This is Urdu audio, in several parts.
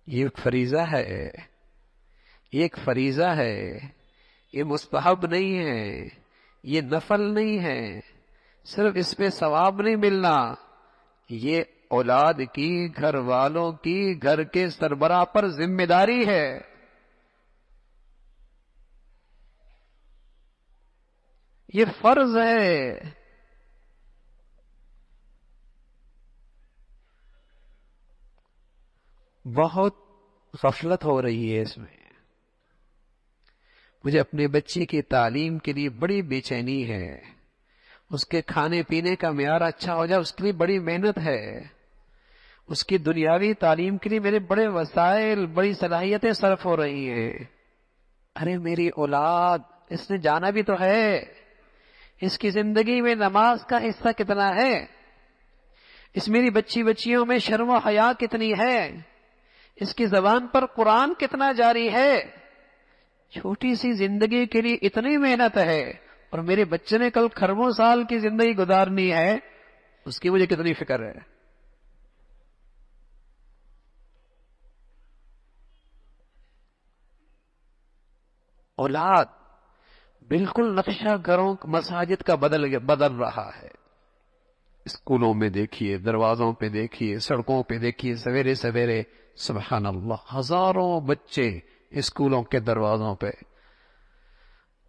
یہ ایک فریضہ ہے، یہ ایک فریضہ ہے، یہ مستحب نہیں ہے، یہ نفل نہیں ہے، صرف اس پہ ثواب نہیں ملنا، یہ اولاد کی، گھر والوں کی، گھر کے سربراہ پر ذمہ داری ہے۔ یہ فرض ہے۔ بہت غفلت ہو رہی ہے اس میں۔ مجھے اپنے بچے کی تعلیم کے لیے بڑی بے چینی ہے، اس کے کھانے پینے کا معیار اچھا ہو جائے اس کے لیے بڑی محنت ہے، اس کی دنیاوی تعلیم کے لیے میرے بڑے وسائل، بڑی صلاحیتیں صرف ہو رہی ہیں۔ ارے میری اولاد، اس نے جانا بھی تو ہے، اس کی زندگی میں نماز کا حصہ کتنا ہے، اس میری بچیوں میں شرم و حیا کتنی ہے، اس کی زبان پر قرآن کتنا جاری ہے۔ چھوٹی سی زندگی کے لیے اتنی محنت ہے، اور میرے بچے نے کل کھربوں سال کی زندگی گزارنی ہے، اس کی مجھے کتنی فکر ہے۔ اولاد بالکل نقشہ گھروں مساجد کا بدل رہا ہے۔ اسکولوں میں دیکھیے، دروازوں پہ دیکھیے، سڑکوں پہ دیکھیے، سویرے سویرے سبحان اللہ ہزاروں بچے اسکولوں کے دروازوں پہ۔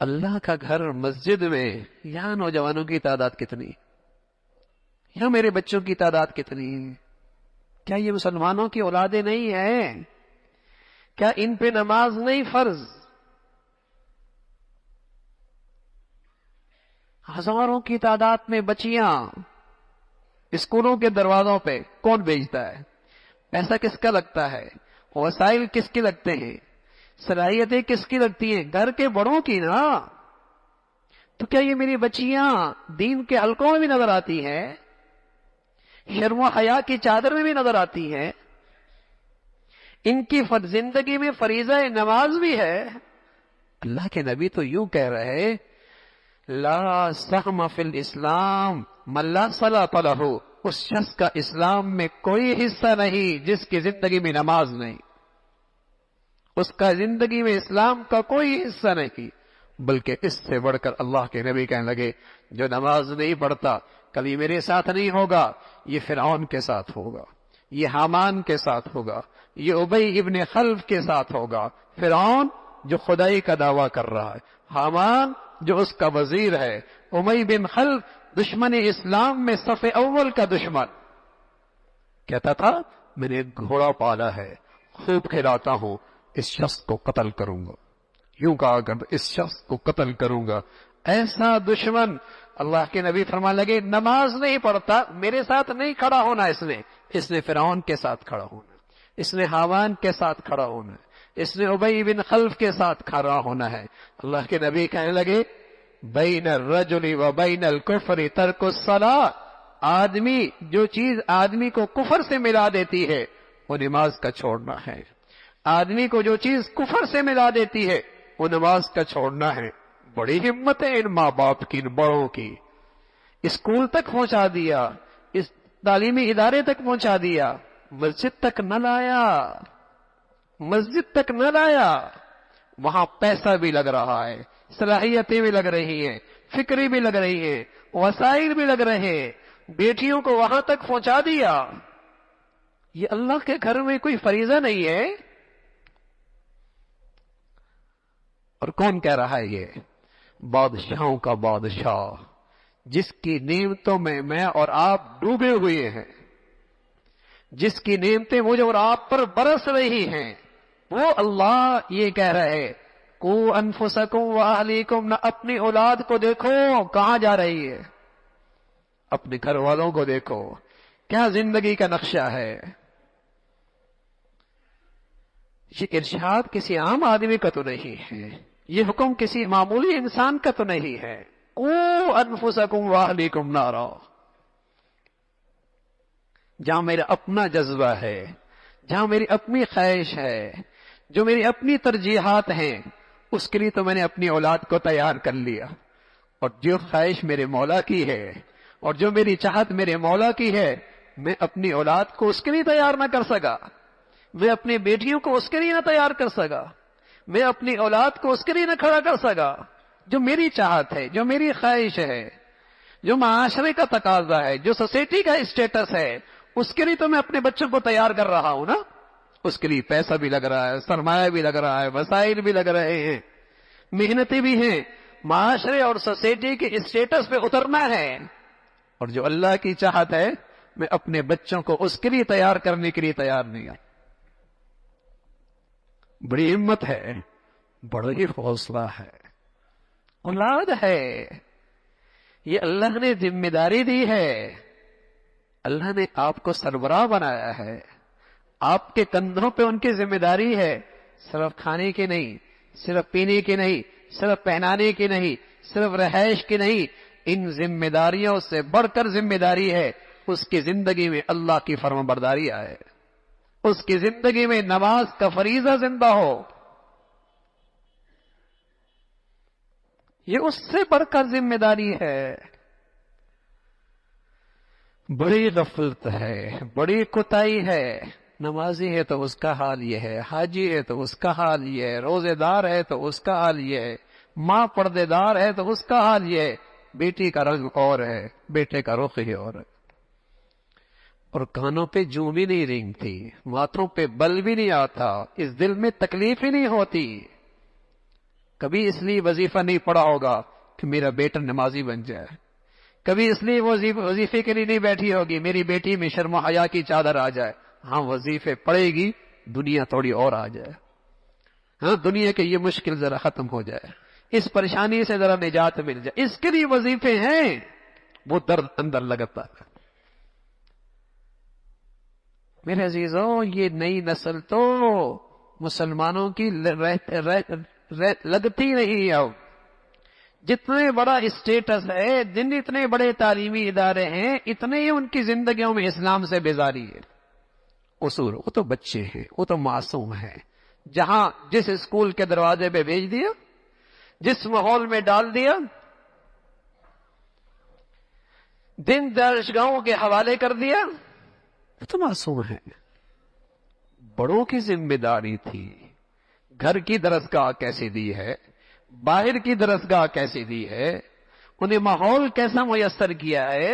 اللہ کا گھر مسجد میں، یہاں نوجوانوں کی تعداد کتنی، یہاں میرے بچوں کی تعداد کتنی؟ کیا یہ مسلمانوں کی اولادیں نہیں ہیں؟ کیا ان پہ نماز نہیں فرض؟ ہزاروں کی تعداد میں بچیاں اسکولوں کے دروازوں پہ، کون بھیجتا ہے؟ پیسہ کس کا لگتا ہے؟ وسائل کس کے لگتے ہیں؟ صلاحیتیں کس کی لگتی ہیں؟ گھر کے بڑوں کی نا۔ تو کیا یہ میری بچیاں دین کے حلقوں میں بھی نظر آتی ہیں؟ شرم و حیا کی چادر میں بھی نظر آتی ہیں؟ ان کی زندگی میں فریضہ نماز بھی ہے؟ اللہ کے نبی تو یوں کہہ رہے، لا سہم فی الاسلام من لا صلاۃ لہ، اس شخص کا اسلام میں کوئی حصہ نہیں جس کی زندگی میں نماز نہیں، اس کا زندگی میں اسلام کا کوئی حصہ نہیں۔ بلکہ اس سے بڑھ کر اللہ کے نبی کہنے لگے، جو نماز نہیں پڑھتا کبھی میرے ساتھ نہیں ہوگا، یہ فرعون کے ساتھ ہوگا، یہ حامان کے ساتھ ہوگا، یہ ابی ابن خلف کے ساتھ ہوگا۔ فرعون جو خدائی کا دعویٰ کر رہا ہے، حامان جو اس کا وزیر ہے، امی بن خلف دشمن اسلام میں صف اول کا دشمن، کہتا تھا میں نے ایک گھوڑا پالا ہے، خوب کھلاتا ہوں، اس شخص کو قتل کروں گا، یوں کہا کرتا، اس شخص کو قتل کروں گا۔ ایسا دشمن، اللہ کے نبی فرمانے لگے نماز نہیں پڑھتا، میرے ساتھ نہیں کھڑا ہونا، اس نے فرعون کے ساتھ کھڑا ہونا، اس نے حامان کے ساتھ کھڑا ہونا ہے، اس نے ابی بن خلف کے ساتھ کھڑا ہونا ہے۔ اللہ کے نبی کہنے لگے بین الرجل و بین الکفر ترک الصلاۃ، آدمی جو چیز آدمی کو کفر سے ملا دیتی ہے وہ نماز کا چھوڑنا ہے، آدمی کو جو چیز کفر سے ملا دیتی ہے وہ نماز کا چھوڑنا ہے۔ بڑی ہمت ہے ان ماں باپ کی، ان بڑوں کی، اسکول تک پہنچا دیا، اس تعلیمی ادارے تک پہنچا دیا، مسجد تک نہ لایا، مسجد تک نہ لایا۔ وہاں پیسہ بھی لگ رہا ہے، صلاحیتیں بھی لگ رہی ہیں، فکری بھی لگ رہی ہیں، وسائل بھی لگ رہے ہیں، بیٹیوں کو وہاں تک پہنچا دیا۔ یہ اللہ کے گھر میں کوئی فریضہ نہیں ہے؟ اور کون کہہ رہا ہے یہ؟ بادشاہوں کا بادشاہ، جس کی نعمتوں میں اور آپ ڈوبے ہوئے ہیں، جس کی نعمتیں مجھے اور آپ پر برس رہی ہیں، وہ اللہ یہ کہہ رہے کو انفسکم و اہلیکم، نہ اپنی اولاد کو دیکھو کہاں جا رہی ہے، اپنے گھر والوں کو دیکھو کیا زندگی کا نقشہ ہے۔ یہ ارشاد کسی عام آدمی کا تو نہیں ہے، یہ حکم کسی معمولی انسان کا تو نہیں ہے۔ کو انفسکم و اہلیکم نارا، جہاں میرا اپنا جذبہ ہے، جہاں میری اپنی خواہش ہے، جو میری اپنی ترجیحات ہیں، اس کے لیے تو میں نے اپنی اولاد کو تیار کر لیا، اور جو خواہش میرے مولا کی ہے اور جو میری چاہت میرے مولا کی ہے، میں اپنی اولاد کو اس کے لیے تیار نہ کر سکا، میں اپنی بیٹیوں کو اس کے لیے نہ تیار کر سکا، میں اپنی اولاد کو اس کے لیے نہ کھڑا کر سکا جو میری چاہت ہے، جو میری خواہش ہے، جو معاشرے کا تقاضا ہے، جو سوسائٹی کا اسٹیٹس ہے، اس کے لیے تو میں اپنے بچوں کو تیار کر رہا ہوں نا. اس کے لیے پیسہ بھی لگ رہا ہے، سرمایہ بھی لگ رہا ہے، وسائل بھی لگ رہے ہیں، محنتیں بھی ہیں. معاشرے اور سوسائٹی کے اسٹیٹس پہ اترنا ہے. اور جو اللہ کی چاہت ہے میں اپنے بچوں کو اس کے لیے تیار کرنے کے لیے تیار نہیں ہوں. بڑی ہمت ہے، بڑا ہی حوصلہ ہے. اولاد ہے، یہ اللہ نے ذمہ داری دی ہے. اللہ نے آپ کو سربراہ بنایا ہے، آپ کے کندھوں پہ ان کی ذمہ داری ہے. صرف کھانے کی نہیں، صرف پینے کی نہیں، صرف پہنانے کی نہیں، صرف رہائش کی نہیں. ان ذمہ داریوں سے بڑھ کر ذمہ داری ہے اس کی زندگی میں اللہ کی فرمان برداری آئے، اس کی زندگی میں نماز کا فریضہ زندہ ہو. یہ اس سے بڑھ کر ذمہ داری ہے. بڑی غفلت ہے، بڑی کوتاہی ہے. نمازی ہے تو اس کا حال یہ ہے، حاجی ہے تو اس کا حال یہ ہے، روزے دار ہے تو اس کا حال یہ ہے، ماں پردے دار ہے تو اس کا حال یہ ہے. بیٹی کا رنگ اور ہے، بیٹے کا رخ ہی اور ہے. اور کانوں پہ جوں بھی نہیں رینگتی، ماتھوں پہ بل بھی نہیں آتا، اس دل میں تکلیف ہی نہیں ہوتی. کبھی اس لیے وظیفہ نہیں پڑا ہوگا کہ میرا بیٹا نمازی بن جائے، کبھی اس لیے وظیفے کے لیے نہیں بیٹھی ہوگی میری بیٹی میں شرم و حیا کی چادر آ جائے. ہاں وظیفے پڑے گی، دنیا تھوڑی اور آ جائے. ہاں دنیا کے یہ مشکل ذرا ختم ہو جائے، اس پریشانی سے ذرا نجات مل جائے، اس کے لیے وظیفے ہیں. وہ درد اندر لگتا ہے. میرے عزیزوں، یہ نئی نسل تو مسلمانوں کی لگتی نہیں. اب جتنے بڑا اسٹیٹس ہے، جن اتنے بڑے تعلیمی ادارے ہیں، اتنے ہی ان کی زندگیوں میں اسلام سے بیزاری ہے. اصول وہ تو بچے ہیں، وہ تو معصوم ہیں. جہاں جس اسکول کے دروازے پہ بھیج دیا، جس ماحول میں ڈال دیا، دن درسگاہوں کے حوالے کر دیا، وہ تو معصوم ہیں. بڑوں کی ذمہ داری تھی. گھر کی درسگاہ کیسے دی ہے، باہر کی درسگاہ کیسے دی ہے، انہیں ماحول کیسا میسر کیا ہے.